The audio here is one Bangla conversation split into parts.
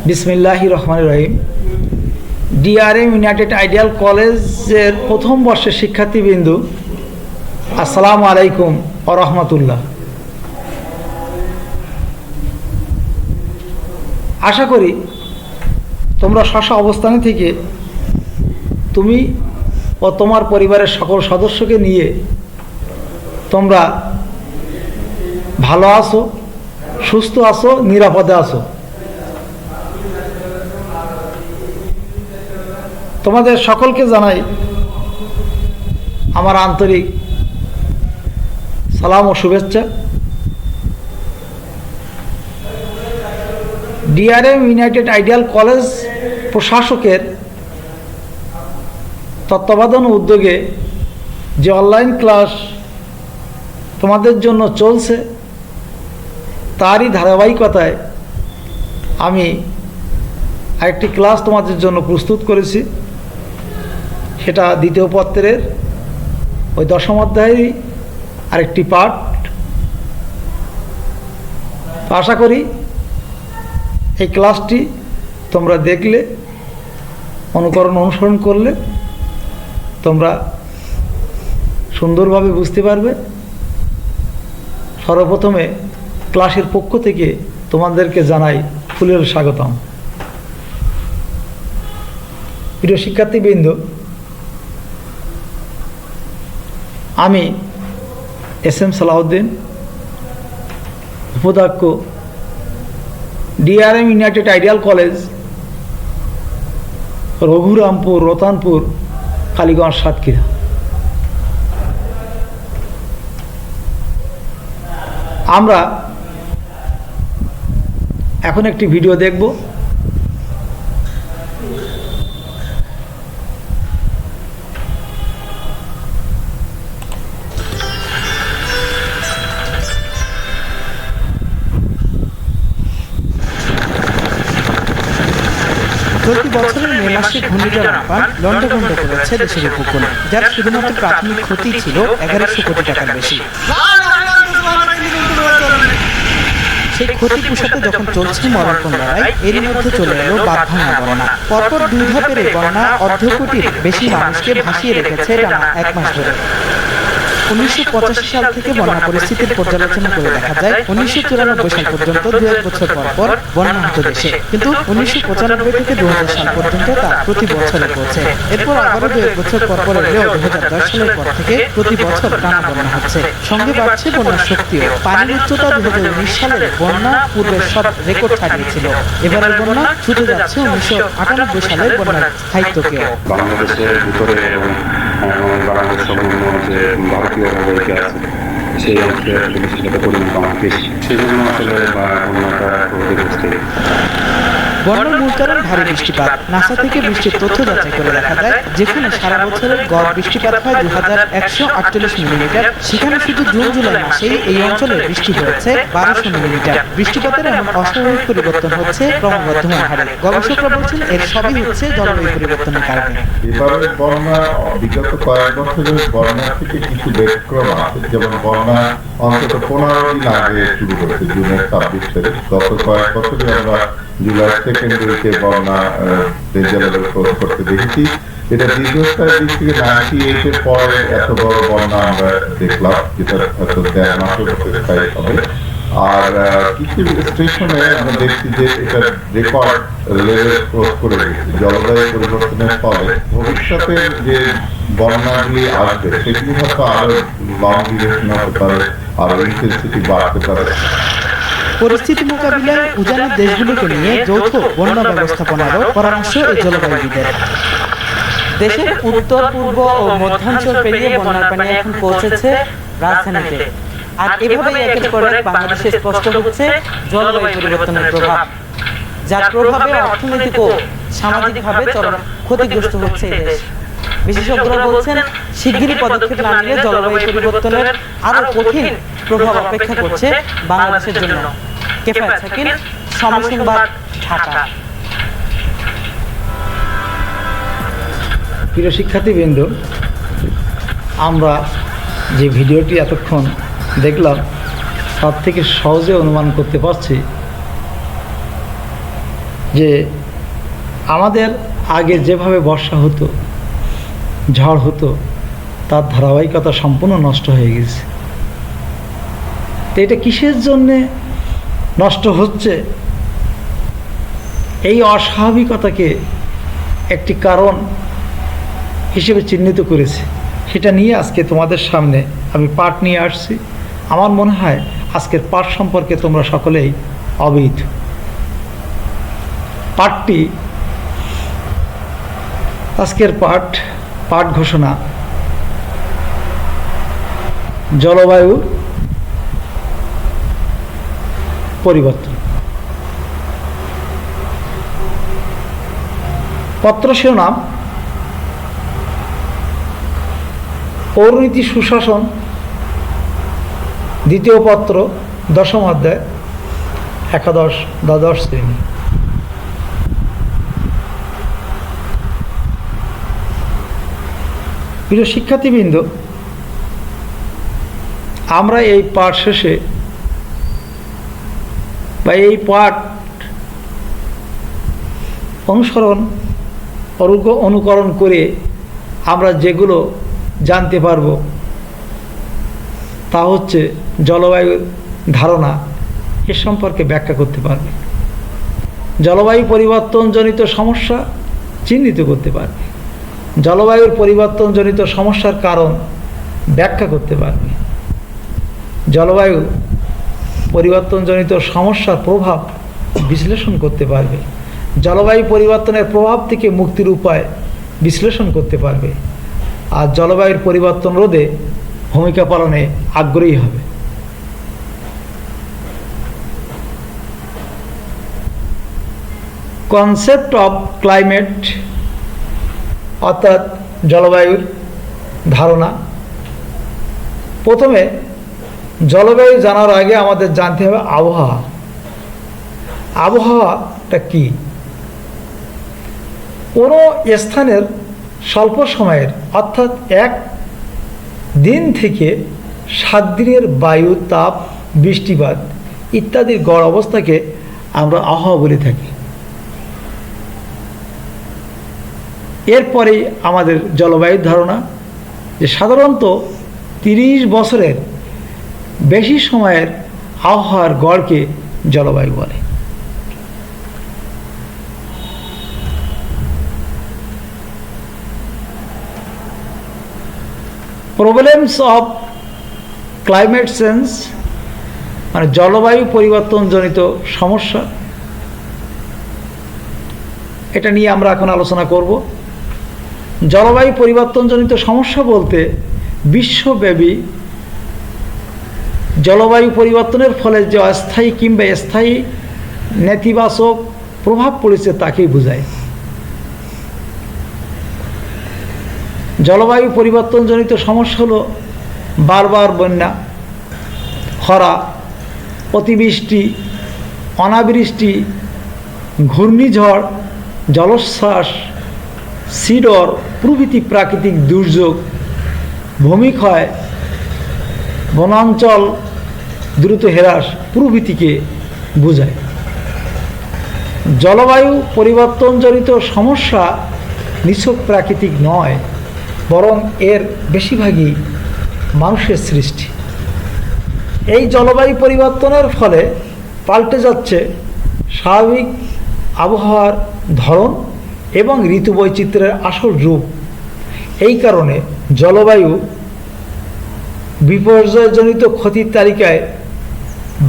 বিসমিল্লাহির রহমানির রহিম। ডিআরএম ইউনাইটেড আইডিয়াল কলেজের প্রথম বর্ষের শিক্ষার্থীবৃন্দু, আসসালামু আলাইকুম ওয়া রাহমাতুল্লাহ। আশা করি তোমরা স্ব অবস্থানে থেকে তুমি ও তোমার পরিবারের সকল সদস্যকে নিয়ে তোমরা ভালো আছো, সুস্থ আছো, নিরাপদে আছো। তোমাদের সকলকে জানাই আমার আন্তরিক সালাম ও শুভেচ্ছা। ডিআরএম ইউনাইটেড আইডিয়াল কলেজ প্রশাসকের তত্ত্বাবধান উদ্যোগে যে অনলাইন ক্লাস তোমাদের জন্য চলছে, তারই ধারাবাহিকতায় আমি আরেকটি ক্লাস তোমাদের জন্য প্রস্তুত করেছি। সেটা দ্বিতীয় পত্রের ওই 10ম অধ্যায়েরই আরেকটি পাঠ। আশা করি এই ক্লাসটি তোমরা দেখলে, অনুসরণ করলে তোমরা সুন্দরভাবে বুঝতে পারবে। সর্বপ্রথমে ক্লাসের পক্ষ থেকে তোমাদেরকে জানাই ফুলের স্বাগতম। প্রিয় শিক্ষার্থীবৃন্দ, আমি এস.এম. সালাউদ্দিন, উপাধ্যক্ষ, DRM United ideal college, Raghurampur, Ratanpur, Kaliganj, Satkhira. আমরা এখন একটি ভিডিও দেখব। প্রতি বছরের মে মাসে ঘূর্ণিঝড় আম্পান লন্ডভন্ড করেছে দেশের উপকূল, যার শুধুমাত্র প্রাথমিক ক্ষতি ছিল 1100 কোটি টাকার বেশি। সেই ক্ষতি পুষাতে যখন চলছে মরণপণ লড়াই, এরই মধ্যে চলে এলো বাঁধভাঙা বন্যা। পরপর 2 ধাপের এই বন্যা অর্ধ কোটির বেশি মানুষকে ভাসিয়ে রেখেছে টানা 1 মাস ধরে। 1985 সাল থেকে বন্যা পরিস্থিতির পর্যালোচনা করে দেখা যায় 1994 সাল পর্যন্ত 2-1 বছর পর বন্যা হতো দেশে, কিন্তু 1995 থেকে 2000 সাল পর্যন্ত তা প্রতি বছরে পড়ছে। এরপর আবারও 2-1 বছর পর এলেও 2010 সালের পর থেকে প্রতি বছর টানা বন্যা হচ্ছে। সঙ্গে বাড়ছে বন্যার শক্তিও। পানির উচ্চতা 2019 সালের বন্যা পূর্বের সব রেকর্ড ছাড়িয়েছিল। এবারের বন্যা ছুটে যাচ্ছে 1998 সালের বন্যার স্থায়িত্বকেও। বাংলাদেশের ভিতরে এবং বাংলাদেশ সম্পূর্ণ যে ভারতীয় নাগরিক আছে সেই অংশে আসলে সেটা পরিমাণ অনেক বেশি, সেই জন্য আসলে বন্যাটা ক্ষতিগ্রস্ত। বন্যার মূল কারণ ভারী বৃষ্টিপাত। নাসা থেকে বৃষ্টির তথ্য যাচাই করে দেখা যায়, যেখানে সারা বছরের গড় বৃষ্টিপাত হয় 2148 মিলিমিটার, সেখানে শুধু জুন-জুলাই মাসেই এই অঞ্চলে বৃষ্টি হয়েছে 1200 মিলিমিটার। বৃষ্টিপাতের এমন অস্বাভাবিক পরিবর্তন হচ্ছে ক্রমবর্ধমান হারে। গবেষকরা বলছেন এর সবই হচ্ছে জলবায়ু পরিবর্তনের কারণে। এবারে বন্যা বিগত কয়েক বছরের বন্যা থেকে কিছু ব্যতিক্রম আছে। যেমন বন্যা অন্তত 15 দিন আগে শুরু হয়েছে, জুনের 26 তারিখ। গত কয়েক বছরে আমরা জুলাই সেকেন্ড উইকে বন্যা ডেঞ্জার লেভেল ক্রস করতে দেখেছি। এটা দীর্ঘস্থায়ী দিক থেকে 98-এর পরে এত বড় বন্যা আমরা দেখলাম, যেটা হয়তো 1.5 মাসের মধ্যে স্থায়ী হবে। আর কিছু স্টেশনে আমরা দেখছি যে এটা রেকর্ড লেভেল ক্রস করে গেছে। জলবায়ু পরিবর্তনের ফলে ভবিষ্যতের যে বন্যাগুলি আসবে সেগুলি হয়তো আরো লং ডিউরেশন হতে পারে, আরো ইন্টেন্সিটি বাড়তে পারে। পরিস্থিতি মোকাবিলায় উজানের দেশগুলোকে নিয়ে যৌথ বন্যা ব্যবস্থাপনারও পরামর্শ এই জলবায়ুবিদের। দেশের উত্তর, পূর্ব ও মধ্যাঞ্চল পেরিয়ে বন্যার পানি এখন পৌঁছেছে রাজধানীতে। আর এভাবেই একের পর এক বাংলাদেশে স্পষ্ট হচ্ছে জলবায়ু পরিবর্তনের প্রভাব, যার প্রভাবে অর্থনৈতিক ও সামাজিকভাবে চরম ক্ষতিগ্রস্ত হচ্ছে এই দেশ। বিশেষজ্ঞরা বলছেন, শিগগিরই পদক্ষেপ না নিলে জলবায়ু পরিবর্তনের আরো কঠিন প্রভাব অপেক্ষা করছে বাংলাদেশের জন্য। কেফায়েত শাকিল, সময় সংবাদ, ঢাকা। প্রিয় শিক্ষার্থীবৃন্দ, আমরা যে ভিডিওটি এতক্ষণ দেখলাম তার থেকে সহজে অনুমান করতে পারছি যে আমাদের আগে যেভাবে বর্ষা হতো, ঝড় হতো, তার ধারাবাহিকতা সম্পূর্ণ নষ্ট হয়ে গেছে। তো এটা কিসের জন্যে নষ্ট হচ্ছে? এই অস্বাভাবিকতাকে একটি কারণ হিসেবে চিহ্নিত করেছে। সেটা নিয়ে আজকে তোমাদের সামনে আমি পাঠ নিয়ে আসছি। আমার মনে হয় আজকের পাঠ সম্পর্কে তোমরা সকলেই অবহিত। পাঠটি, আজকের পাঠ ঘোষণা জলবায়ু পরিবর্তন। পত্র শিরোনাম পৌরনীতি সুশাসন, দ্বিতীয় পত্র, 10ম অধ্যায়, একাদশ দ্বাদশ শ্রেণী। প্রিয় শিক্ষার্থীবৃন্দ, আমরা এই পাঠ শেষে বা এই পাঠ অনুকরণ করে আমরা যেগুলো জানতে পারব তা হচ্ছে জলবায়ুর ধারণা এ সম্পর্কে ব্যাখ্যা করতে পারবে, জলবায়ু পরিবর্তনজনিত সমস্যা চিহ্নিত করতে পারবে, জলবায়ুর পরিবর্তনজনিত সমস্যার কারণ ব্যাখ্যা করতে পারবে, জলবায়ু পরিবর্তনজনিত সমস্যার প্রভাব বিশ্লেষণ করতে পারবে, জলবায়ু পরিবর্তনের প্রভাব থেকে মুক্তির উপায় বিশ্লেষণ করতে পারবে, আর জলবায়ুর পরিবর্তন রোধে ভূমিকা পালনে আগ্রহী হবে। কনসেপ্ট অফ ক্লাইমেট অর্থাৎ জলবায়ুর ধারণা। প্রথমে জলবায়ু জানার আগে আমাদের জানতে হবে আবহাওয়া। আবহাওয়াটা কি? কোনো স্থানের স্বল্প সময়ের অর্থাৎ এক দিন থেকে 7 দিনের বায়ু, তাপ, বৃষ্টিপাত ইত্যাদির গড় অবস্থাকে আমরা আবহাওয়া বলে থাকি। এরপরেই আমাদের জলবায়ুর ধারণা, যে সাধারণত 30 বছরের বেশি সময়ের আবহাওয়ার গড়কে জলবায়ু বলে। প্রবলেমস অফ ক্লাইমেট চেঞ্জ মানে জলবায়ু পরিবর্তনজনিত সমস্যা, এটা নিয়ে আমরা এখন আলোচনা করব। জলবায়ু পরিবর্তনজনিত সমস্যা বলতে বিশ্বব্যাপী জলবায়ু পরিবর্তনের ফলে যে অস্থায়ী কিংবা স্থায়ী নেতিবাচক প্রভাব পড়েছে তাকেই বোঝায়। জলবায়ু পরিবর্তনজনিত সমস্যা হলো বারবার বন্যা, খরা, অতিবৃষ্টি, অনাবৃষ্টি, ঘূর্ণিঝড়, জলোচ্ছ্বাস, সিডর প্রভৃতি প্রাকৃতিক দুর্যোগ, ভূমিক্ষয়, বনাঞ্চল দ্রুত হ্রাস প্রভৃতিকে বোঝায়। জলবায়ু পরিবর্তনজনিত সমস্যা নিছক প্রাকৃতিক নয়, বরং এর বেশিরভাগই মানুষের সৃষ্টি। এই জলবায়ু পরিবর্তনের ফলে পাল্টে যাচ্ছে স্বাভাবিক আবহাওয়ার ধরন এবং ঋতু বৈচিত্র্যের আসল রূপ। এই কারণে জলবায়ু বিপর্যয়জনিত ক্ষতির তালিকায়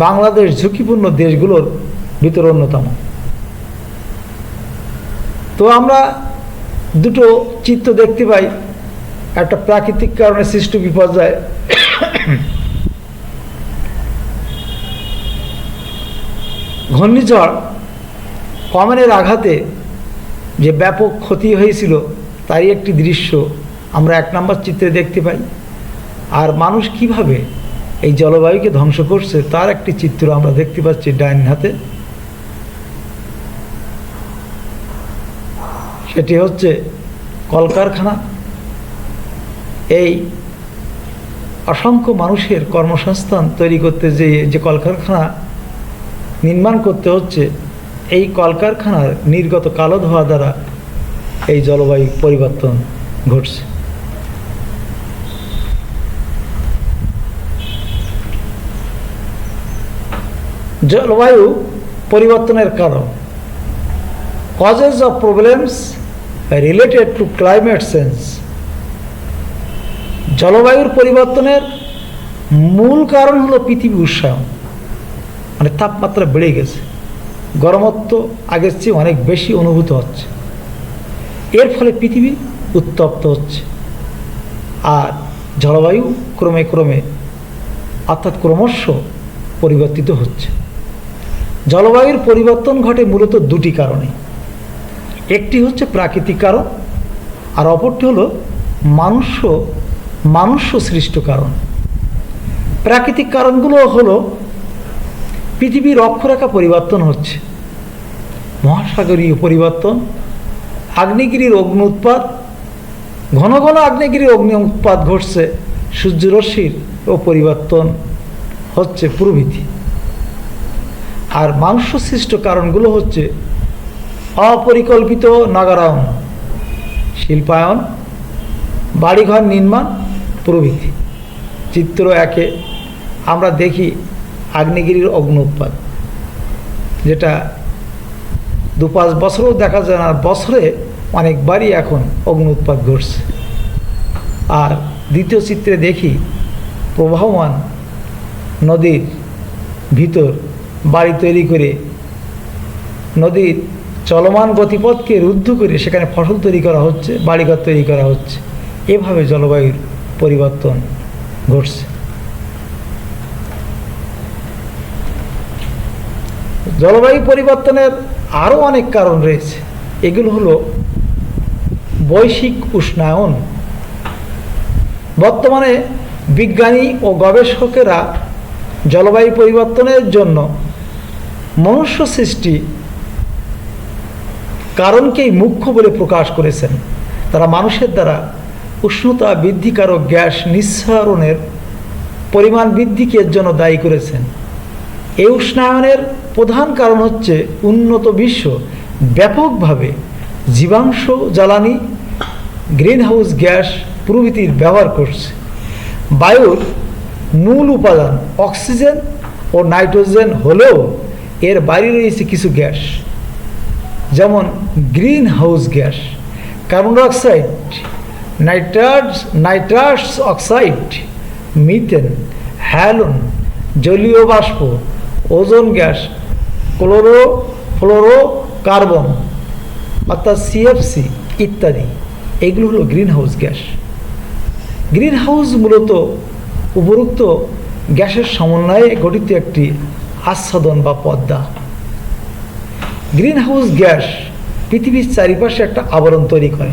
বাংলাদেশ ঝুঁকিপূর্ণ দেশগুলোর ভিতর অন্যতম। তো আমরা দুটো চিত্র দেখতে পাই, একটা প্রাকৃতিক কারণে সৃষ্ট বিপর্যয়, ঘূর্ণিঝড় কমেনের আঘাতে যে ব্যাপক ক্ষতি হয়েছিল তারই একটি দৃশ্য আমরা 1 নম্বর চিত্রে দেখতে পাই। আর মানুষ কিভাবে এই জলবায়ুকে ধ্বংস করছে তার একটি চিত্র আমরা দেখতে পাচ্ছি ডাইন হাতে। সেটি হচ্ছে কলকারখানা। এই অসংখ্য মানুষের কর্মসংস্থান তৈরি করতে যে কলকারখানা নির্মাণ করতে হচ্ছে, এই কলকারখানার নির্গত কালো ধোঁয়া দ্বারা এই জলবায়ু পরিবর্তন ঘটছে। জলবায়ু পরিবর্তনের কারণ, causes of problems related to climate change. জলবায়ুর পরিবর্তনের মূল কারণ হলো পৃথিবী উষ্ণায়ন, মানে তাপমাত্রা বেড়ে গেছে, গরমত্ব আগের চেয়ে অনেক বেশি অনুভূত হচ্ছে। এর ফলে পৃথিবী উত্তপ্ত হচ্ছে আর জলবায়ু ক্রমে ক্রমে অর্থাৎ ক্রমশ পরিবর্তিত হচ্ছে। জলবায়ুর পরিবর্তন ঘটে মূলত দুটি কারণে, একটি হচ্ছে প্রাকৃতিক কারণ আর অপরটি হলো মানুষ সৃষ্ট কারণ। প্রাকৃতিক কারণগুলো হলো পৃথিবীর অক্ষরেখা পরিবর্তন হচ্ছে, মহাসাগরীয় পরিবর্তন, আগ্নেয়গিরির অগ্নি উৎপাত, ঘন ঘন আগ্নেয়গিরির অগ্নি উৎপাত ঘটছে, সূর্যরশ্মির ও পরিবর্তন হচ্ছে প্রভৃতি। আর মানুষ সৃষ্ট কারণগুলো হচ্ছে অপরিকল্পিত নগরায়ন, শিল্পায়ন, বাড়িঘর নির্মাণ প্রভৃতি। চিত্র 1-এ আমরা দেখি আগ্নেয়গিরির অগ্নি উৎপাত, যেটা 2-5 বছরেও দেখা যায় না, বছরে অনেকবারই এখন অগ্নি উৎপাত ঘটছে। আর দ্বিতীয় চিত্রে দেখি প্রবাহমান নদীর ভিতর বাড়ি তৈরি করে নদীর চলমান গতিপথকে রুদ্ধ করে সেখানে ফসল তৈরি করা হচ্ছে, বাড়িঘর তৈরি করা হচ্ছে। এভাবে জলবায়ুর পরিবর্তন ঘটছে। জলবায়ু পরিবর্তনের আরও অনেক কারণ রয়েছে, এগুলো হলো বৈশ্বিক উষ্ণায়ন। বর্তমানে বিজ্ঞানী ও গবেষকেরা জলবায়ু পরিবর্তনের জন্য মনুষ্য সৃষ্টি কারণকেই মুখ্য বলে প্রকাশ করেছেন। তারা মানুষের দ্বারা উষ্ণতা বৃদ্ধিকারক গ্যাস নিঃসরণের পরিমাণ বৃদ্ধিকে এর জন্য দায়ী করেছেন। এই উষ্ণায়নের প্রধান কারণ হচ্ছে উন্নত বিশ্ব ব্যাপকভাবে জীবাশ্ম জ্বালানি, গ্রিনহাউস গ্যাস প্রভৃতির ব্যবহার করছে। বায়ুর মূল উপাদান অক্সিজেন ও নাইট্রোজেন হলেও এর বাইরে রয়েছে কিছু গ্যাস, যেমন green house gas, carbon dioxide, nitrous oxide, methane, halon, জলীয় বাষ্প, ওজোন গ্যাস, ফ্লোরোকার্বন অর্থাৎ CFC ইত্যাদি। এগুলো হলো green house gas. Green house মূলত উপরোক্ত গ্যাসের সমন্বয়ে গঠিত একটি আচ্ছাদন বা পর্দা। গ্রিন হাউস গ্যাস পৃথিবীর চারিপাশে একটা আবরণ তৈরি করে।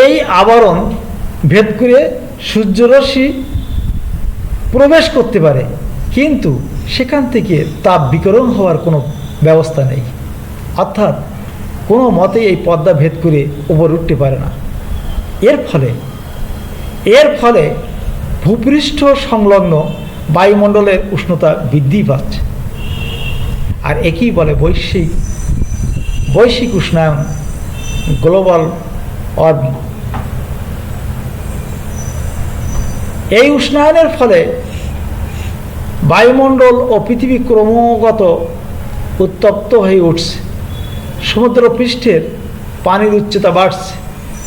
এই আবরণ ভেদ করে সূর্যরশ্মি প্রবেশ করতে পারে, কিন্তু সেখান থেকে তাপ বিকিরণ হওয়ার কোনো ব্যবস্থা নেই, অর্থাৎ কোনো মতেই এই পর্দা ভেদ করে উপরে উঠতে পারে না। এর ফলে ভূপৃষ্ঠ সংলগ্ন বায়ুমণ্ডলের উষ্ণতা বৃদ্ধি পাচ্ছে। আর একেই বলে বৈশ্বিক উষ্ণায়ন, গ্লোবাল ওয়ার্মিং। এই উষ্ণায়নের ফলে বায়ুমণ্ডল ও পৃথিবী ক্রমাগত উত্তপ্ত হয়ে উঠছে, সমুদ্র পৃষ্ঠের পানির উচ্চতা বাড়ছে।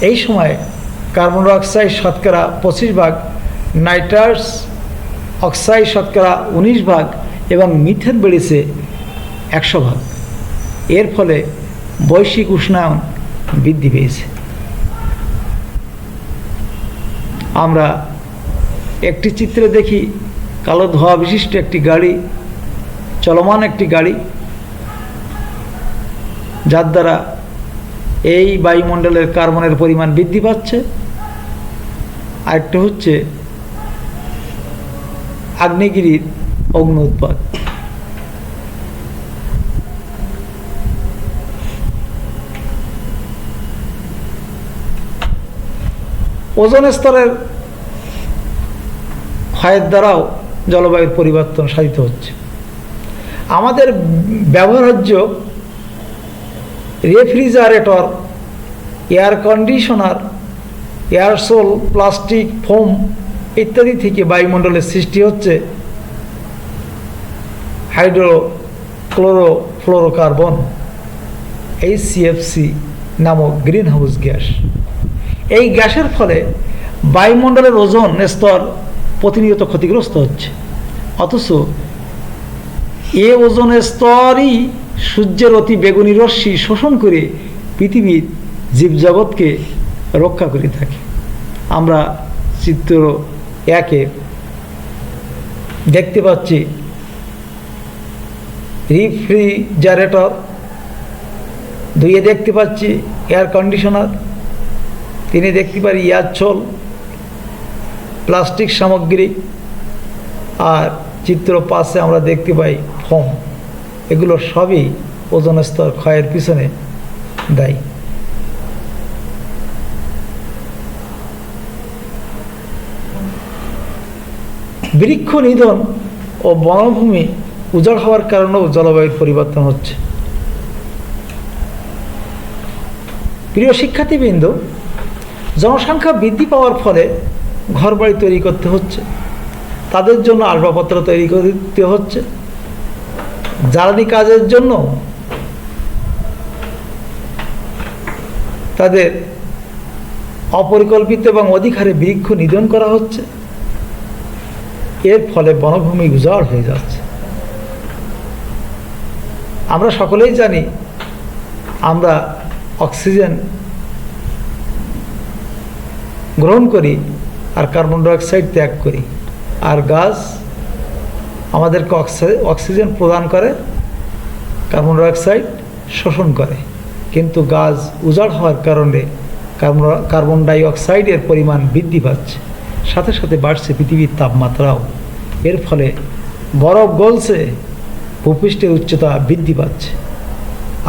এই সময় কার্বন ডাইঅক্সাইড শতকরা 25% নাইট্রাস অক্সাইড শতকরা 19% এবং মিথেন বেড়েছে 100%। এর ফলে বৈশ্বিক উষ্ণায়ন বৃদ্ধি পেয়েছে। আমরা একটি চিত্রে দেখি কালো ধোঁয়া বিশিষ্ট একটি গাড়ি, চলমান একটি গাড়ি, যার দ্বারা এই বায়ুমণ্ডলের কার্বনের পরিমাণ বৃদ্ধি পাচ্ছে। আরেকটা হচ্ছে আগ্নেয়গিরির অগ্নি উৎপাত। ওজোন স্তরের ক্ষয়ের দ্বারাও জলবায়ুর পরিবর্তন সাধিত হচ্ছে। আমাদের ব্যবহার্য refrigerator, air conditioner, aerosol, plastic, foam ইত্যাদি থেকে বায়ুমণ্ডলের সৃষ্টি হচ্ছে হাইড্রোক্লোরোফ্লোরোকার্বন HCFC নামক গ্রিন হাউস গ্যাস। এই গ্যাসের ফলে বায়ুমণ্ডলের ওজোন স্তর প্রতিনিয়ত ক্ষতিগ্রস্ত হচ্ছে, অথচ এ ওজনের স্তরই সূর্যের অতি বেগুনি রশ্মি শোষণ করে পৃথিবীর জীবজগৎকে রক্ষা করে থাকে। আমরা চিত্র 1-এ দেখতে পাচ্ছি রেফ্রিজারেটর, 2-এ দেখতে পাচ্ছি এয়ার কন্ডিশনার, 3-এ দেখতে পারি এয়ারসোল, প্লাস্টিক সামগ্রী, আর চিত্র 5-এ আমরা দেখতে পাই ফোম। এগুলো সবই ওজোন স্তর ক্ষয়ের পিছনে দায়ী। বৃক্ষ নিধন ও বনভূমি উজাড় হওয়ার কারণেও জলবায়ুর পরিবর্তন হচ্ছে। প্রিয় শিক্ষার্থীবৃন্দ, জনসংখ্যা বৃদ্ধি পাওয়ার ফলে ঘরবাড়ি তৈরি করতে হচ্ছে, তাদের জন্য আসবাবপত্র তৈরি করতে হচ্ছে, জ্বালানি কাজের জন্য তাদের অপরিকল্পিত এবং অধিক হারে বৃক্ষ নিধন করা হচ্ছে। এর ফলে বনভূমি উজাড় হয়ে যাচ্ছে। আমরা সকলেই জানি আমরা অক্সিজেন গ্রহণ করি আর কার্বন ডাইঅক্সাইড ত্যাগ করি, আর গাছ আমাদেরকে অক্সিজেন প্রদান করে, কার্বন ডাইঅক্সাইড শোষণ করে। কিন্তু গাছ উজাড় হওয়ার কারণে কার্বন ডাইঅক্সাইডের পরিমাণ বৃদ্ধি পাচ্ছে, সাথে সাথে বাড়ছে পৃথিবীর তাপমাত্রাও। এর ফলে বরফ গলছে, ভূপৃষ্ঠের উচ্চতা বৃদ্ধি পাচ্ছে।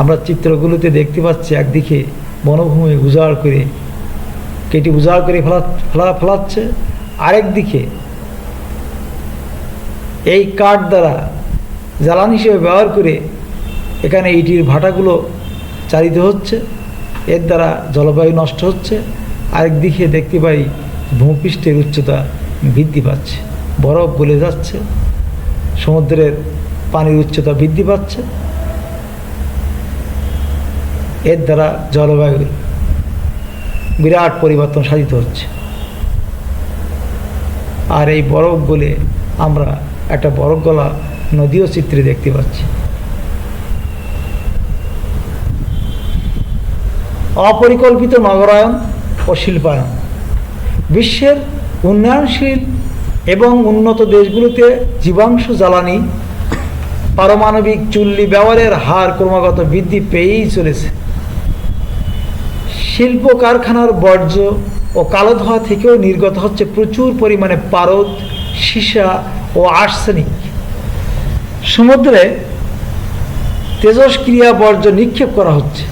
আমরা চিত্রগুলোতে দেখতে পাচ্ছি একদিকে বনভূমি উজাড় করে কেটে উজাড় করে ফেলাচ্ছে, আরেকদিকে এই কাঠ দ্বারা জ্বালানি হিসেবে ব্যবহার করে এখানে ইটির ভাটাগুলো চালিত হচ্ছে, এর দ্বারা জলবায়ু নষ্ট হচ্ছে। আরেকদিকে দেখতে পাই ভূপৃষ্ঠের উচ্চতা বৃদ্ধি পাচ্ছে, বরফ গলে যাচ্ছে, সমুদ্রের পানির উচ্চতা বৃদ্ধি পাচ্ছে। এর দ্বারা জলবায়ুর বিরাট পরিবর্তন সাধিত হচ্ছে। আর এই বরফ গলে আমরা একটা বরফ গলা নদীও চিত্রে দেখতে পাচ্ছি। অপরিকল্পিত নগরায়ন ও শিল্পায়ন। বিশ্বের উন্নয়নশীল এবং উন্নত দেশগুলোতে জীবাশ্ম জ্বালানি, পারমাণবিক চুল্লি ব্যবহারের হার ক্রমাগত বৃদ্ধি পেয়েই চলেছে। শিল্প কারখানার বর্জ্য ও কালো ধোঁয়া থেকেও নির্গত হচ্ছে প্রচুর পরিমাণে পারদ, সীসা ও আর্সেনিক। সমুদ্রে তেজস্ক্রিয়া বর্জ্য নিক্ষেপ করা হচ্ছে।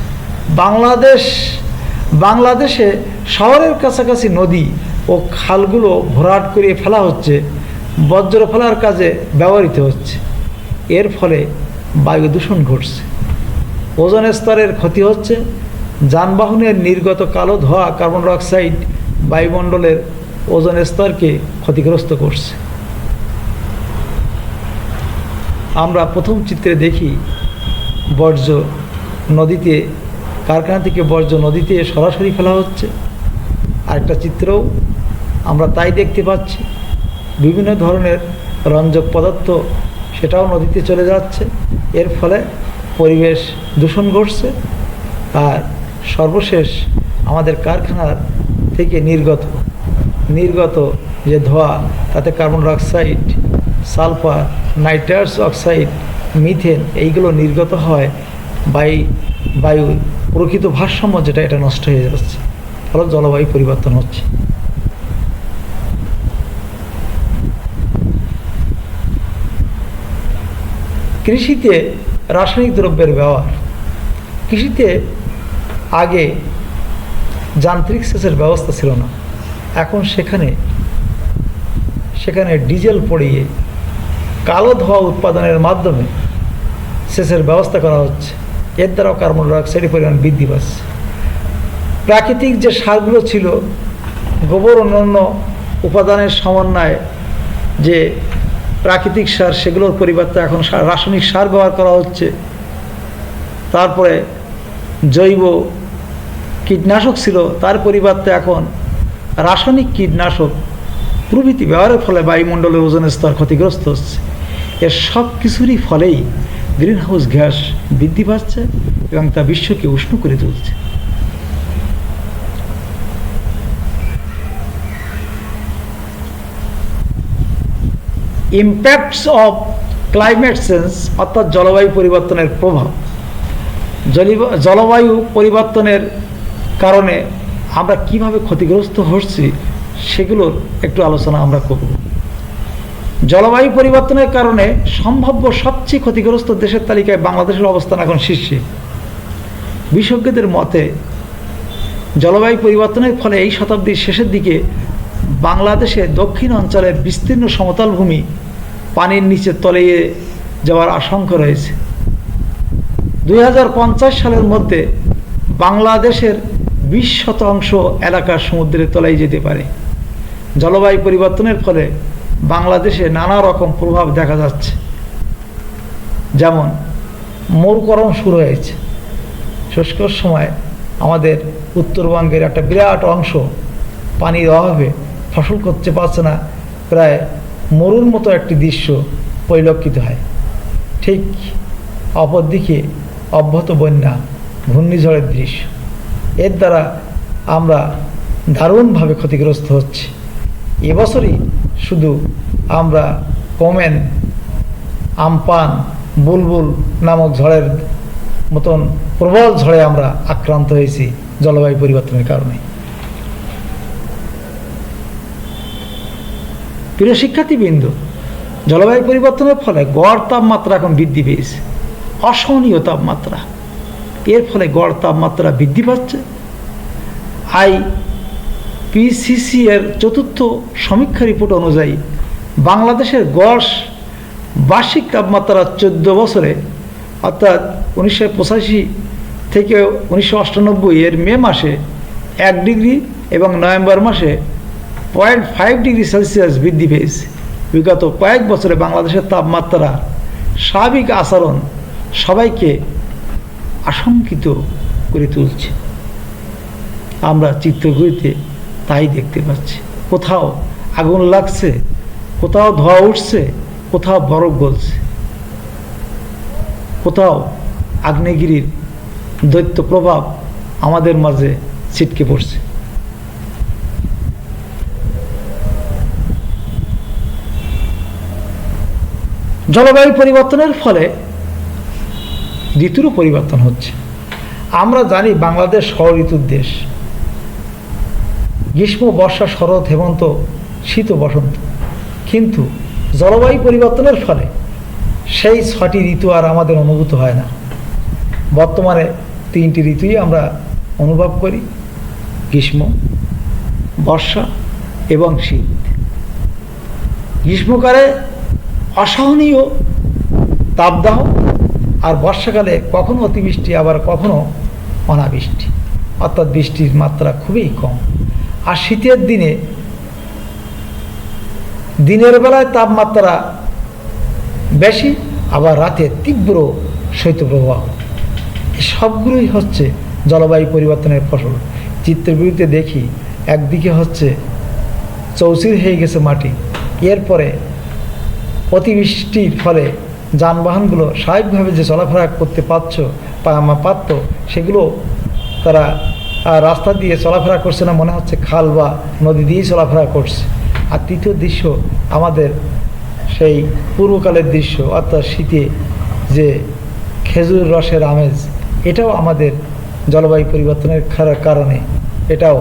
বাংলাদেশে শহরের কাছাকাছি নদী ও খালগুলো ভরাট করে ফেলা হচ্ছে, বর্জ্য ফেলার কাজে ব্যবহৃত হচ্ছে। এর ফলে বায়ু দূষণ ঘটছে, ওজোন স্তরের ক্ষতি হচ্ছে, যানবাহনের নির্গত কালো ধোঁয়া কার্বন ডাইঅক্সাইড বায়ুমণ্ডলের ওজোন স্তরকে ক্ষতিগ্রস্ত করছে। আমরা প্রথম চিত্রে দেখি বর্জ্য নদীতে, কারখানা থেকে বর্জ্য নদীতে সরাসরি ফেলা হচ্ছে। আরেকটা চিত্রও আমরা তাই দেখতে পাচ্ছি, বিভিন্ন ধরনের রঞ্জক পদার্থ সেটাও নদীতে চলে যাচ্ছে। এর ফলে পরিবেশ দূষণ ঘটছে। আর সর্বশেষ আমাদের কারখানার থেকে নির্গত যে ধোঁয়া, তাতে carbon dioxide, sulphur, nitrous oxide, methane এইগুলো নির্গত হয়। বায়ুর প্রকৃত ভারসাম্য যেটা, এটা নষ্ট হয়ে যাচ্ছে, ফলে জলবায়ু পরিবর্তন হচ্ছে। কৃষিতে রাসায়নিক দ্রব্যের ব্যবহার। কৃষিতে আগে যান্ত্রিক সেচের ব্যবস্থা ছিল না, এখন সেখানে ডিজেল পড়িয়ে কালো ধোঁয়া উৎপাদনের মাধ্যমে সেচের ব্যবস্থা করা হচ্ছে, এর দ্বারাও কার্বন ডাইঅক্সাইডের পরিমাণ বৃদ্ধি পাচ্ছে। প্রাকৃতিক যে সারগুলো ছিল, গোবর অন্যান্য উপাদানের সমন্বয়ে যে প্রাকৃতিক সার, সেগুলোর পরিবর্তে এখন রাসায়নিক সার ব্যবহার করা হচ্ছে। তারপরে জৈব কীটনাশক ছিল, তার পরিবর্তে এখন রাসায়নিক কীটনাশক প্রভৃতি ব্যবহারের ফলে বায়ুমণ্ডলের ওজনের স্তর ক্ষতিগ্রস্ত হচ্ছে। এর সব কিছুরই ফলেই গ্রিন হাউস গ্যাস বৃদ্ধি পাচ্ছে এবং তা বিশ্বকে উষ্ণ করে তুলছে। ইম্প্যাক্টস অফ ক্লাইমেট চেঞ্জ অর্থাৎ জলবায়ু পরিবর্তনের প্রভাব। জলবায়ু পরিবর্তনের কারণে আমরা কিভাবে ক্ষতিগ্রস্ত হচ্ছি সেগুলোর একটু আলোচনা আমরা করব। জলবায়ু পরিবর্তনের কারণে সম্ভাব্য সবচেয়ে ক্ষতিগ্রস্ত দেশের তালিকায় বাংলাদেশের অবস্থান এখন শীর্ষে। বিশেষজ্ঞদের মতে জলবায়ু পরিবর্তনের ফলে এই শতাব্দীর শেষের দিকে বাংলাদেশে দক্ষিণ অঞ্চলের বিস্তীর্ণ সমতল ভূমি পানির নিচে তলিয়ে যাওয়ার আশঙ্কা রয়েছে। 2050 সালের মধ্যে বাংলাদেশের 20% এলাকা সমুদ্রের তলায় যেতে পারে। জলবায়ু পরিবর্তনের ফলে বাংলাদেশে নানা রকম প্রভাব দেখা যাচ্ছে, যেমন মরুকরণ শুরু হয়েছে। শুষ্কর সময় আমাদের উত্তরবঙ্গের একটা বিরাট অংশ পানির অভাবে ফসল করতে পারছে না, প্রায় মরুর মতো একটি দৃশ্য পরিলক্ষিত হয়। ঠিক অপরদিকে অব্যাহত বন্যা, ঘূর্ণিঝড়ের দৃশ্য, এর দ্বারা আমরা দারুণভাবে ক্ষতিগ্রস্ত হচ্ছি। এবছরই শুধু আমরা কমেন, আমপান, বুলবুল নামক ঝড়ের মতন প্রবল ঝড়ে আমরা আক্রান্ত হয়েছি জলবায়ু পরিবর্তনের কারণে। প্রিয় শিক্ষার্থীবৃন্দ, জলবায়ু পরিবর্তনের ফলে গড় তাপমাত্রা এখন বৃদ্ধি পেয়েছে, অসহনীয় তাপমাত্রা। এর ফলে গড় তাপমাত্রা বৃদ্ধি পাচ্ছে। IPCC এর 4th সমীক্ষা রিপোর্ট অনুযায়ী বাংলাদেশের গড় বার্ষিক তাপমাত্রা 14 বছরে অর্থাৎ 1985 থেকে 1998 এর মে মাসে 1 ডিগ্রি এবং নভেম্বর মাসে 0.5 ডিগ্রি সেলসিয়াস বৃদ্ধি পেয়েছে। বিগত কয়েক বছরে বাংলাদেশের তাপমাত্রা স্বাভাবিক আচরণ সবাইকে আশঙ্কিত করে তুলছে। আমরা চিত্রগুলিতে তাই দেখতে পাচ্ছি। কোথাও আগুন লাগছে, কোথাও ধোঁয়া উঠছে, কোথাও বরফ গলছে, কোথাও আগ্নেয়গিরির দৈত্য প্রভাব আমাদের মাঝে ছিটকে পড়ছে। জলবায়ু পরিবর্তনের ফলে ঋতুরও পরিবর্তন হচ্ছে। আমরা জানি বাংলাদেশ ষড়ঋতুর দেশ। গ্রীষ্ম, বর্ষা, শরৎ, হেমন্ত, শীত ও বসন্ত। কিন্তু জলবায়ু পরিবর্তনের ফলে সেই 6টি ঋতু আর আমাদের অনুভূত হয় না। বর্তমানে 3টি ঋতুই আমরা অনুভব করি: গ্রীষ্ম, বর্ষা এবং শীত। গ্রীষ্মকালে অসহনীয় তাপদাহ, আর বর্ষাকালে কখনো অতিবৃষ্টি, আবার কখনো অনাবৃষ্টি, অর্থাৎ বৃষ্টির মাত্রা খুবই কম। আর শীতের দিনে দিনের বেলায় তাপমাত্রা বেশি, আবার রাতে তীব্র শৈত্যপ্রবাহ। সবগুলোই হচ্ছে জলবায়ু পরিবর্তনের ফসল। চিত্রগুলিতে দেখি একদিকে হচ্ছে চৌচির হয়ে গেছে মাটি, এরপরে অতিবৃষ্টির ফলে যানবাহনগুলো স্বাভাবিকভাবে যে চলাফেরা করতে পারত সেগুলো তারা রাস্তা দিয়ে চলাফেরা করছে না, মনে হচ্ছে খাল বা নদী দিয়েই চলাফেরা করছে। আর তৃতীয় দৃশ্য আমাদের সেই পূর্বকালের দৃশ্য, অর্থাৎ শীতে যে খেজুর রসের আমেজ, এটাও আমাদের জলবায়ু পরিবর্তনের কারণে এটাও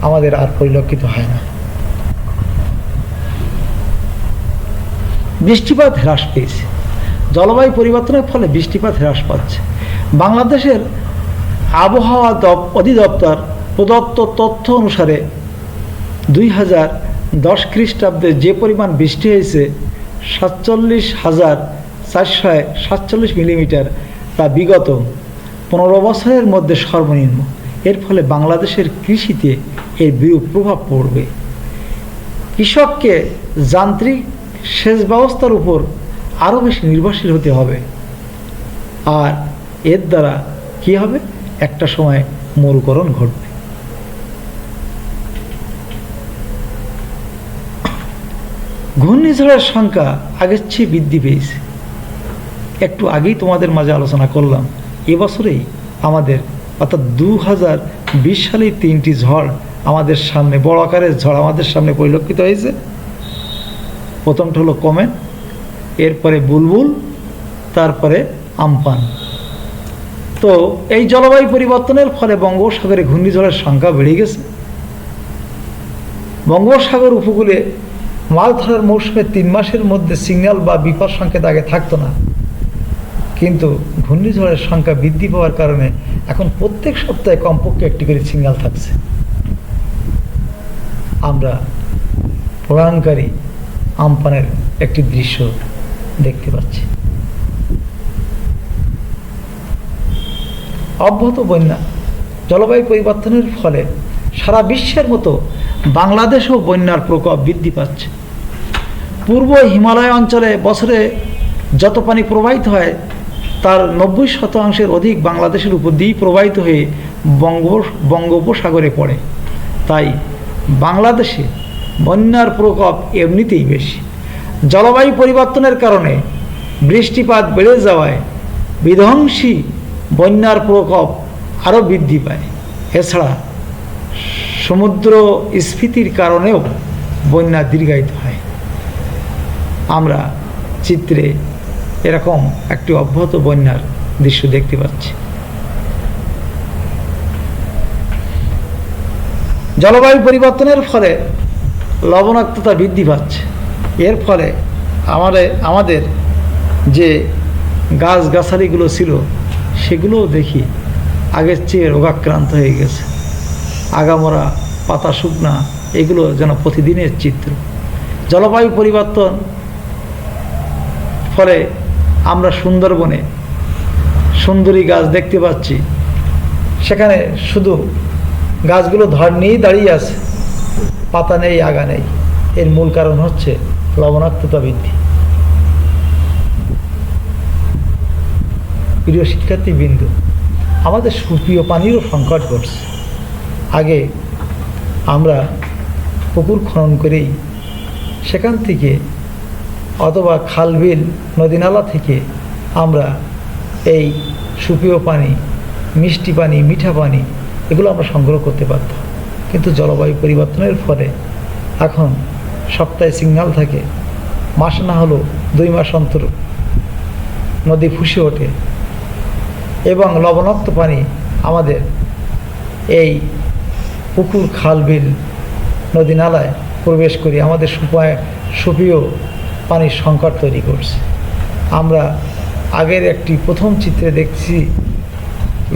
আমাদের আর পরিলক্ষিত হয় না। বৃষ্টিপাত হ্রাস পেয়েছে। জলবায়ু পরিবর্তনের ফলে বৃষ্টিপাত হ্রাস পাচ্ছে। বাংলাদেশের আবহাওয়া অধিদপ্তর প্রদত্ত তথ্য অনুসারে 2010 খ্রিস্টাব্দে যে পরিমাণ বৃষ্টি হয়েছে 47,000 447 মিলিমিটার, তা বিগত 15 বছরের মধ্যে সর্বনিম্ন। এর ফলে বাংলাদেশের কৃষিতে এর বিরূপ প্রভাব পড়বে। কৃষককে যান্ত্রিক সেচ ব্যবস্থার উপর আরও বেশি নির্ভরশীল হতে হবে, আর এর দ্বারা কী হবে, একটা সময় মরুকরণ ঘটবে। ঘূর্ণিঝড়ের সংখ্যা আগের চেয়ে বৃদ্ধি পেয়েছে। একটু আগেই তোমাদের মাঝে আলোচনা করলাম, এবছরেই আমাদের অর্থাৎ 2020 সালেই 3টি ঝড় আমাদের সামনে, বড় আকারের ঝড় আমাদের সামনে পরিলক্ষিত হয়েছে। প্রথমটা হলো কমেট, এরপরে বুলবুল, তারপরে আমপান। তো এই জলবায়ু পরিবর্তনের ফলে বঙ্গোপসাগরে ঘূর্ণিঝড়ের সংখ্যা বেড়ে গেছে। বঙ্গোপসাগর উপকূলে মাছ ধরার মৌসুমে 3 মাসের মধ্যে সিগন্যাল বা বিপদ সংকেত আগে থাকতো না, কিন্তু ঘূর্ণিঝড়ের সংখ্যা বৃদ্ধি পাওয়ার কারণে এখন প্রত্যেক সপ্তাহে কমপক্ষে একটি করে সিগন্যাল থাকছে। আমরা প্রলয়ঙ্কারী আমপানের একটি দৃশ্য দেখতে পাচ্ছি। অব্যাহত বন্যা, জলবায়ু পরিবর্তনের ফলে সারা বিশ্বের মতো বাংলাদেশেও বন্যার প্রকোপ বৃদ্ধি পাচ্ছে। পূর্ব হিমালয় অঞ্চলে বছরে যত পানি প্রবাহিত হয় তার 90% অধিক বাংলাদেশের উপর দিয়েই প্রবাহিত হয়ে বঙ্গোপসাগরে পড়ে। তাই বাংলাদেশে বন্যার প্রকোপ এমনিতেই বেশি। জলবায়ু পরিবর্তনের কারণে বৃষ্টিপাত বেড়ে যাওয়ায় বিধ্বংসী বন্যার প্রকোপ আরও বৃদ্ধি পায়। এছাড়া সমুদ্র স্ফীতির কারণেও বন্যা দীর্ঘায়িত হয়। আমরা চিত্রে এরকম একটি অব্যাহত বন্যার দৃশ্য দেখতে পাচ্ছি। জলবায়ু পরিবর্তনের ফলে লবণাক্ততা বৃদ্ধি পাচ্ছে। এর ফলে আমাদের যে গাছগাছালিগুলো ছিল সেগুলোও দেখি আগের চেয়ে রোগাক্রান্ত হয়ে গেছে। আগামরা, পাতা শুকনা, এগুলো যেন প্রতিদিনের চিত্র। জলবায়ু পরিবর্তন ফলে আমরা সুন্দরবনে সুন্দরী গাছ দেখতে পাচ্ছি, সেখানে শুধু গাছগুলো ধর নিয়েই দাঁড়িয়ে আছে, পাতা নেই, আগা নেই। এর মূল কারণ হচ্ছে লবণাক্ততা বৃদ্ধি। প্রিয় শিক্ষার্থীবৃন্দ, আমাদের সুপ্রিয় পানিরও সংকট ঘটছে। আগে আমরা পুকুর খনন করেই সেখান থেকে অথবা খাল বিল নদীনালা থেকে আমরা এই সুপেয় পানি, মিষ্টি পানি, মিঠা পানি এগুলো আমরা সংগ্রহ করতে পারতাম। কিন্তু জলবায়ু পরিবর্তনের ফলে এখন সপ্তাহে সিগন্যাল থাকে, মাস না হলেও 2 মাস অন্তর নদী ফুসে ওঠে এবং লবণাক্ত পানি আমাদের এই পুকুর, খাল বিল, নদী নালায় প্রবেশ করে আমাদের সুপেয় পানির সংকট তৈরি করছে। আমরা আগের একটি প্রথম চিত্রে দেখছি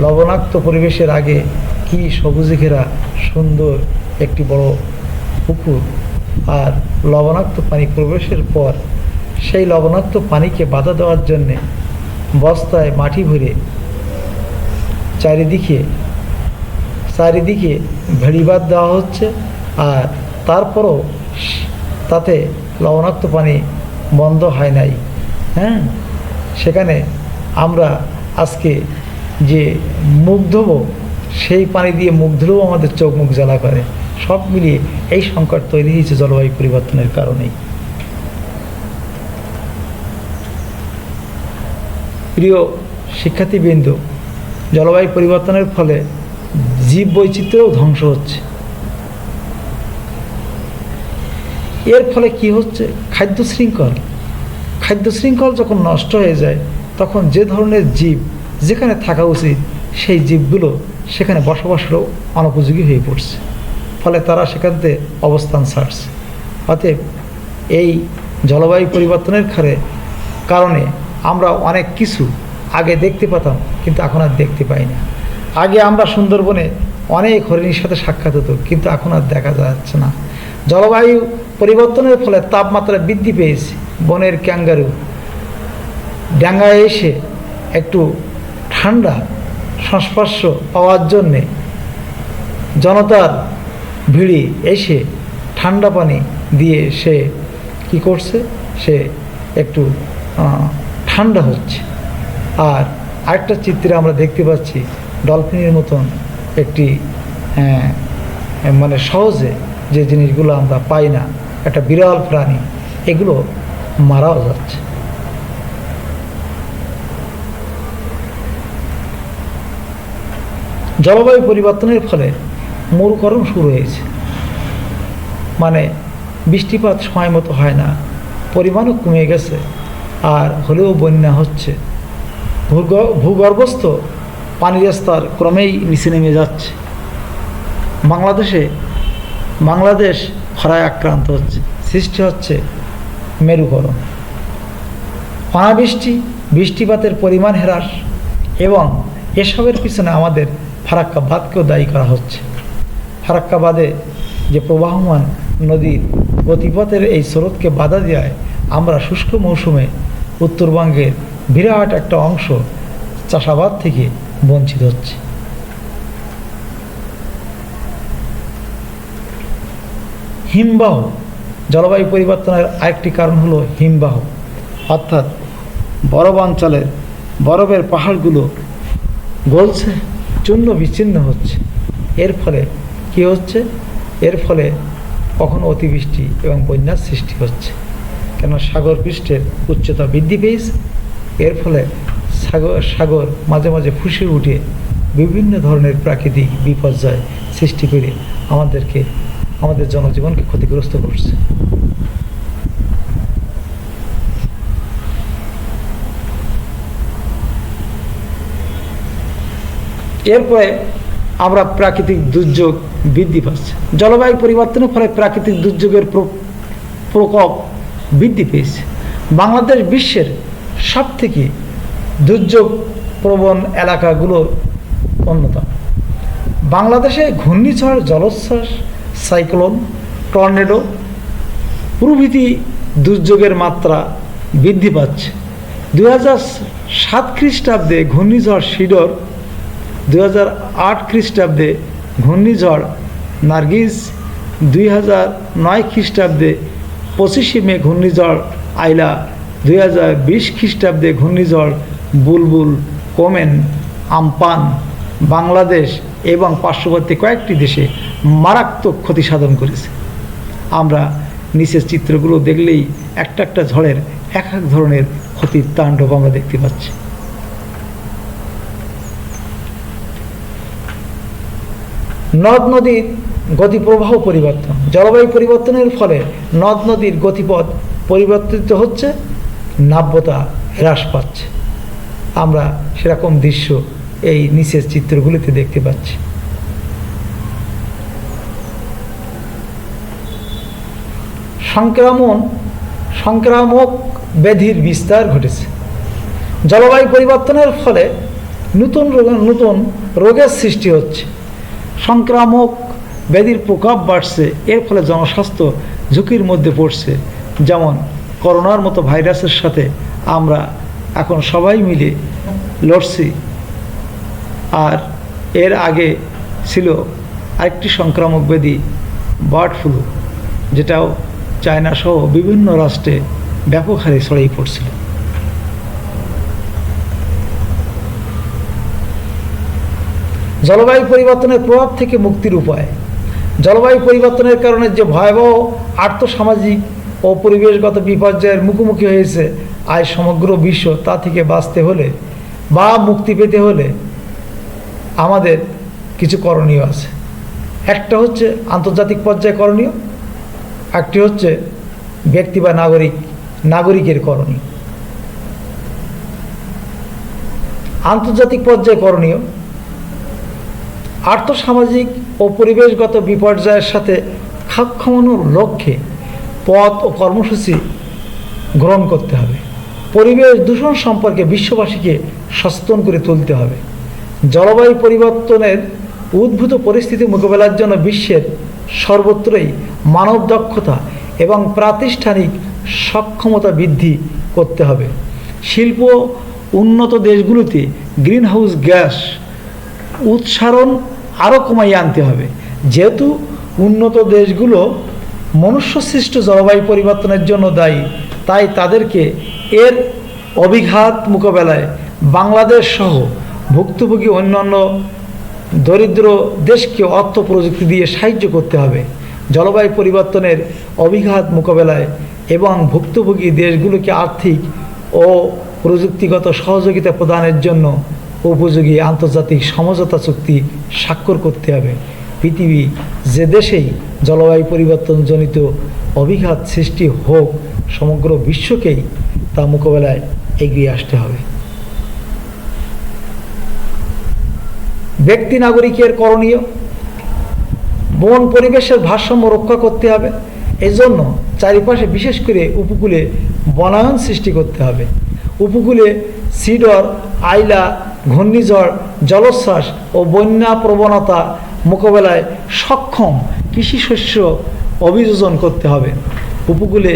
লবণাক্ত পরিবেশের আগে কি সবুজে ঘেরা সুন্দর একটি বড় পুকুর, আর লবণাক্ত পানি প্রবেশের পর সেই লবণাক্ত পানিকে বাধা দেওয়ার জন্যে বস্তায় মাটি ভরে চারিদিকে ভেড়িবাঁধ দেওয়া হচ্ছে, আর তারপরও তাতে লবণাক্ত পানি বন্ধ হয় নাই। সেখানে আমরা আজকে যে মুখ ধোবো, সেই পানি দিয়ে মুখ ধুলেও আমাদের চোখ মুখ জ্বালা করে। সব মিলিয়ে এই সংকট তৈরি হয়েছে জলবায়ু পরিবর্তনের কারণেই। প্রিয় শিক্ষার্থীবৃন্দ, জলবায়ু পরিবর্তনের ফলে জীব বৈচিত্র্যও ধ্বংস হচ্ছে। এর ফলে কি হচ্ছে, খাদ্য শৃঙ্খল যখন নষ্ট হয়ে যায়, তখন যে ধরনের জীব যেখানে থাকা উচিত সেই জীবগুলো সেখানে বসবাসেরও অনুপযোগী হয়ে পড়ছে, ফলে তারা সেখান থেকে অবস্থান ছাড়ছে। অতএব এই জলবায়ু পরিবর্তনের কারণে আমরা অনেক কিছু আগে দেখতে পেতাম, কিন্তু এখন আর দেখতে পাই না। আগে আমরা সুন্দরবনে অনেক হরিণীর সাথে সাক্ষাৎ হতো, কিন্তু এখন আর দেখা যাচ্ছে না। জলবায়ু পরিবর্তনের ফলে তাপমাত্রা বৃদ্ধি পেয়েছে। বনের ক্যাঙ্গারু, ডাঙ্গায় এসে একটু ঠান্ডা সংস্পর্শ পাওয়ার জন্যে জনতার ভিড়ে এসে ঠান্ডা পানি দিয়ে সে কি করছে, সে একটু ঠান্ডা হচ্ছে। আর আরেকটা চিত্রে আমরা দেখতে পাচ্ছি ডলফিনের মতন একটি মানে সহজে যে জিনিসগুলো আমরা পাই না, একটা বিরল প্রাণী, এগুলো মারাও যাচ্ছে। জলবায়ু পরিবর্তনের ফলে মরুকরণ শুরু হয়েছে, মানে বৃষ্টিপাত সময় মতো হয় না, পরিমাণও কমে গেছে, আর হলেও বন্যা হচ্ছে। ভূগর্ভস্থ পানির স্তর ক্রমেই নিচে নেমে যাচ্ছে। বাংলাদেশ খরায় আক্রান্ত হচ্ছে, সৃষ্টি হচ্ছে মেরুকরণ, অনাবৃষ্টি, বৃষ্টিপাতের পরিমাণ হ্রাস, এবং এসবের পিছনে আমাদের ফারাক্কা বাঁধকেও দায়ী করা হচ্ছে। ফারাক্কা বাঁধে যে প্রবাহমান নদীর গতিপথের এই স্রোতকে বাধা দেওয়ায় আমরা শুষ্ক মৌসুমে উত্তরবঙ্গের বিরাট একটা অংশ চাষাবাদ থেকে বঞ্চিত হচ্ছে। হিমবাহ, জলবায়ু পরিবর্তনের আরেকটি কারণ হলো হিমবাহ, অর্থাৎ বরফ অঞ্চলের বরফের পাহাড়গুলো গলছে, চূর্ণ বিচ্ছিন্ন হচ্ছে। এর ফলে কী হচ্ছে? এর ফলে কখনো অতিবৃষ্টি এবং বন্যার সৃষ্টি হচ্ছে, কেন সাগর পৃষ্ঠের উচ্চতা বৃদ্ধি পেয়েছে। এর ফলে সাগর মাঝে মাঝে ফুঁসে উঠে বিভিন্ন ধরনের প্রাকৃতিক বিপর্যয় সৃষ্টি করে আমাদের জনজীবনকে ক্ষতিগ্রস্ত করছে। এরপরে আমরা প্রাকৃতিক দুর্যোগ বৃদ্ধি পাচ্ছে। জলবায়ু পরিবর্তনের ফলে প্রাকৃতিক দুর্যোগের প্রকোপ বৃদ্ধি পেয়েছে। বাংলাদেশ বিশ্বের সবথেকে দুর্যোগ প্রবণ এলাকাগুলোর অন্যতম। বাংলাদেশে ঘূর্ণিঝড়, জলোচ্ছ্বাস, সাইক্লোন, টর্নেডো প্রভৃতি দুর্যোগের মাত্রা বৃদ্ধি পাচ্ছে। 2007 খ্রিস্টাব্দে ঘূর্ণিঝড় সিডর, 2008 খ্রিস্টাব্দে ঘূর্ণিঝড় নার্গিস, 2009 খ্রিস্টাব্দে 25শে মে ঘূর্ণিঝড় আইলা, 2020 খ্রিস্টাব্দে ঘূর্ণিঝড় বুলবুল, কোমেন, আমপান বাংলাদেশ এবং পার্শ্ববর্তী কয়েকটি দেশে মারাত্মক ক্ষতি সাধন করেছে। আমরা নিচের চিত্রগুলো দেখলেই একটা একটা ঝড়ের এক এক ধরনের ক্ষতির তাণ্ডব আমরা দেখতে পাচ্ছি। নদ নদীর গতিপ্রবাহ পরিবর্তন। জলবায়ু পরিবর্তনের ফলে নদ নদীর গতিপথ পরিবর্তিত হচ্ছে, নাব্যতা হ্রাস পাচ্ছে। আমরা সেরকম দৃশ্য এই নিচের চিত্রগুলিতে দেখতে পাচ্ছি। সংক্রামক ব্যাধির বিস্তার ঘটেছে। জলবায়ু পরিবর্তনের ফলে নতুন রোগের সৃষ্টি হচ্ছে, সংক্রামক ব্যাধির প্রকোপ বাড়ছে। এর ফলে জনস্বাস্থ্য ঝুঁকির মধ্যে পড়ছে। যেমন করোনার মতো ভাইরাসের সাথে আমরা এখন সবাই মিলে লড়ছি। আর এর আগে ছিল আরেকটি সংক্রামক ব্যাধি, বার্ড ফ্লু, যেটাও চায়না সহ বিভিন্ন রাষ্ট্রে ব্যাপক হারে ছড়িয়ে পড়ছিল। জলবায়ু পরিবর্তনের প্রভাব থেকে মুক্তির উপায়। জলবায়ু পরিবর্তনের কারণে যে ভয়াবহ আর্থসামাজিক ও পরিবেশগত বিপর্যয়ের মুখোমুখি হয়েছে আজ সমগ্র বিশ্ব, তা থেকে বাঁচতে হলে বা মুক্তি পেতে হলে আমাদের কিছু করণীয় আছে। একটা হচ্ছে আন্তর্জাতিক পর্যায়ে করণীয়, একটি হচ্ছে ব্যক্তি বা নাগরিকের করণীয়। আন্তর্জাতিক পর্যায়ে করণীয়, আর্থসামাজিক ও পরিবেশগত বিপর্যয়ের সাথে খাপ খাওয়ানোর লক্ষ্যে পথ ও কর্মসূচি গ্রহণ করতে হবে। পরিবেশ দূষণ সম্পর্কে বিশ্ববাসীকে সচেতন করে তুলতে হবে। জলবায়ু পরিবর্তনের উদ্ভূত পরিস্থিতি মোকাবেলার জন্য বিশ্বের সর্বত্রই মানব দক্ষতা এবং প্রাতিষ্ঠানিক সক্ষমতা বৃদ্ধি করতে হবে। শিল্প উন্নত দেশগুলোতে গ্রিনহাউস গ্যাস উৎসারণ আরও কমাইয়ে আনতে হবে। যেহেতু উন্নত দেশগুলো মনুষ্যসৃষ্ট জলবায়ু পরিবর্তনের জন্য দায়ী, তাই তাদেরকে এর অভিঘাত মোকাবেলায় বাংলাদেশ সহ ভুক্তভোগী অন্যান্য দরিদ্র দেশকে অর্থ প্রযুক্তি দিয়ে সাহায্য করতে হবে। জলবায়ু পরিবর্তনের অভিঘাত মোকাবেলায় এবং ভুক্তভোগী দেশগুলোকে আর্থিক ও প্রযুক্তিগত সহযোগিতা প্রদানের জন্য উপযোগী আন্তর্জাতিক সমঝোতা চুক্তি স্বাক্ষর করতে হবে। পৃথিবী যে দেশেই জলবায়ু পরিবর্তনজনিত অভিঘাত সৃষ্টি হোক, সমগ্র বিশ্বকেই তা মোকাবেলায় এগিয়ে আসতে হবে। ব্যক্তি নাগরিকের করণীয়, বন পরিবেশের ভারসাম্য রক্ষা করতে হবে। এজন্য চারিপাশে বিশেষ করে উপকূলে বনায়ন সৃষ্টি করতে হবে। উপকূলে সিডর, আইলা, ঘূর্ণিঝড়, জলোচ্ছ্বাস ও বন্যা প্রবণতা মোকাবেলায় সক্ষম কৃষি শস্য অভিযোজন করতে হবে। উপকূলে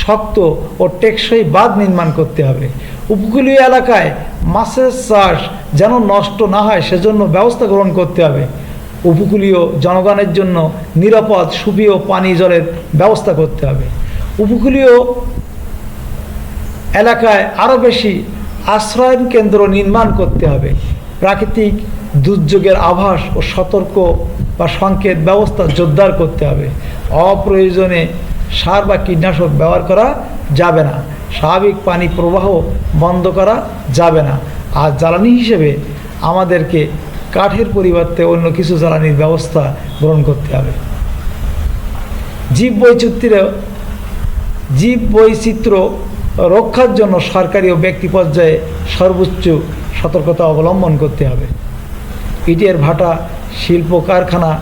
শক্ত ও টেকসই বাঁধ নির্মাণ করতে হবে। উপকূলীয় এলাকায় মাছের চাষ যেন নষ্ট না হয় সেজন্য ব্যবস্থা গ্রহণ করতে হবে। উপকূলীয় জনগণের জন্য নিরাপদ সুপেয় পানীয় জলের ব্যবস্থা করতে হবে। উপকূলীয় এলাকায় আরও বেশি আশ্রয়ন কেন্দ্র নির্মাণ করতে হবে। প্রাকৃতিক দুর্যোগের আভাস ও সতর্ক বা সংকেত ব্যবস্থা জোরদার করতে হবে। অপ্রয়োজনে সার বা কীটনাশক ব্যবহার করা যাবে না। স্বাভাবিক পানি প্রবাহ বন্ধ করা যাবে না। আর জ্বালানি হিসেবে আমাদেরকে কাঠের পরিবর্তে অন্য কিছু জ্বালানির ব্যবস্থা গ্রহণ করতে হবে। জীব বৈচিত্র্য রক্ষার জন্য সরকারি ও ব্যক্তি পর্যায়ে সর্বোচ্চ সতর্কতা অবলম্বন করতে হবে। ইটের ভাটা, শিল্প কারখানা,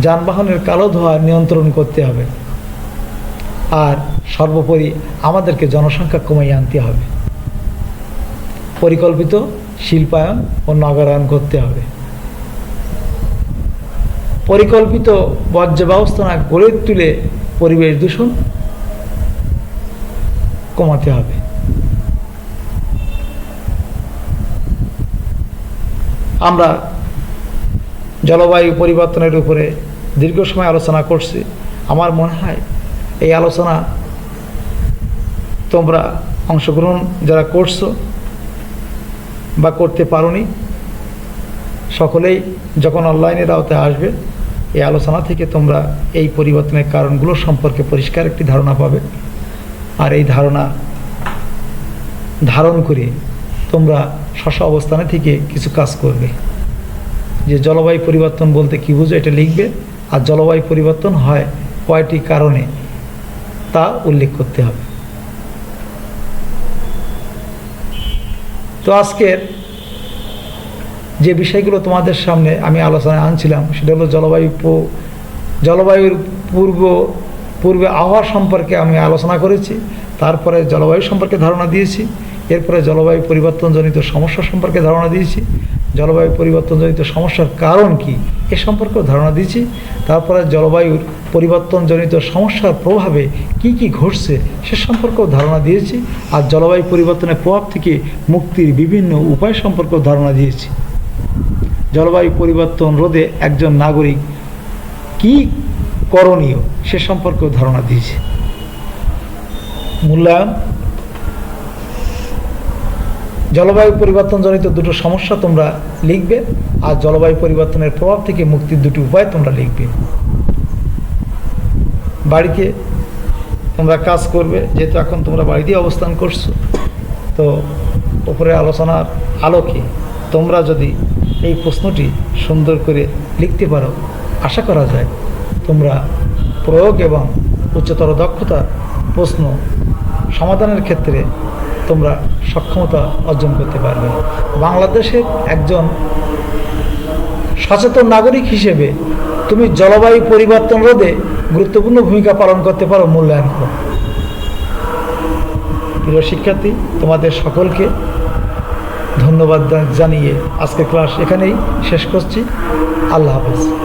যানবাহনের কালো ধোঁয়া নিয়ন্ত্রণ করতে হবে। আর সর্বোপরি আমাদেরকে জনসংখ্যা কমিয়ে আনতে হবে। পরিকল্পিত শিল্পায়ন ও নগরায়ন করতে হবে। পরিকল্পিত বর্জ্য ব্যবস্থাপনা গড়ে তুলে পরিবেশ দূষণ কমাতে হবে। আমরা জলবায়ু পরিবর্তনের উপরে দীর্ঘ সময় আলোচনা করছি। আমার মনে হয় এই আলোচনা তোমরা অংশগ্রহণ যারা করছো বা করতে পারোনি, সকলেই যখন অনলাইনের আওতায় আসবে এই আলোচনা থেকে তোমরা এই পরিবর্তনের কারণগুলো সম্পর্কে পরিষ্কার একটি ধারণা পাবে। আর এই ধারণা ধারণ করে তোমরা স্ব অবস্থানে থেকে কিছু কাজ করবে। যে জলবায়ু পরিবর্তন বলতে কী বুঝো এটা লিখবে, আর জলবায়ু পরিবর্তন হয় কয়টি কারণে তা উল্লেখ করতে হবে। তো আজকের যে বিষয়গুলো তোমাদের সামনে আমি আলোচনায় আনছিলাম সেটা হলো জলবায়ুর পূর্বে আবহাওয়া সম্পর্কে আমি আলোচনা করেছি, তারপরে জলবায়ু সম্পর্কে ধারণা দিয়েছি, এরপরে জলবায়ু পরিবর্তনজনিত সমস্যা সম্পর্কে ধারণা দিয়েছি, জলবায়ু পরিবর্তনজনিত সমস্যার কারণ কি এ সম্পর্কেও ধারণা দিয়েছি, তারপরে জলবায়ুর পরিবর্তনজনিত সমস্যার প্রভাবে কি কি ঘটছে সে সম্পর্কেও ধারণা দিয়েছি, আর জলবায়ু পরিবর্তনের প্রভাব থেকে মুক্তির বিভিন্ন উপায় সম্পর্কেও ধারণা দিয়েছি। জলবায়ু পরিবর্তন রোধে একজন নাগরিক কি করণীয় সে সম্পর্কেও ধারণা দিয়েছি। মূল্যায়ন, জলবায়ু পরিবর্তনজনিত দুটো সমস্যা তোমরা লিখবে, আর জলবায়ু পরিবর্তনের প্রভাব থেকে মুক্তির দুটি উপায় তোমরা লিখবে। বাড়িতে তোমরা কাজ করবে, যেহেতু এখন তোমরা বাড়িতেই অবস্থান করছো, তো উপরে আলোচনার আলোকে তোমরা যদি এই প্রশ্নটি সুন্দর করে লিখতে পারো, আশা করা যায় তোমরা প্রয়োগ এবং উচ্চতর দক্ষতার প্রশ্ন সমাধানের ক্ষেত্রে তোমরা সক্ষমতা অর্জন করতে পারবে। বাংলাদেশের একজন সচেতন নাগরিক হিসেবে তুমি জলবায়ু পরিবর্তন রোধে গুরুত্বপূর্ণ ভূমিকা পালন করতে পারো, মূল্যায়ন করো। প্রিয় শিক্ষার্থী, তোমাদের সকলকে ধন্যবাদ জানিয়ে আজকের ক্লাস এখানেই শেষ করছি। আল্লাহ হাফেজ।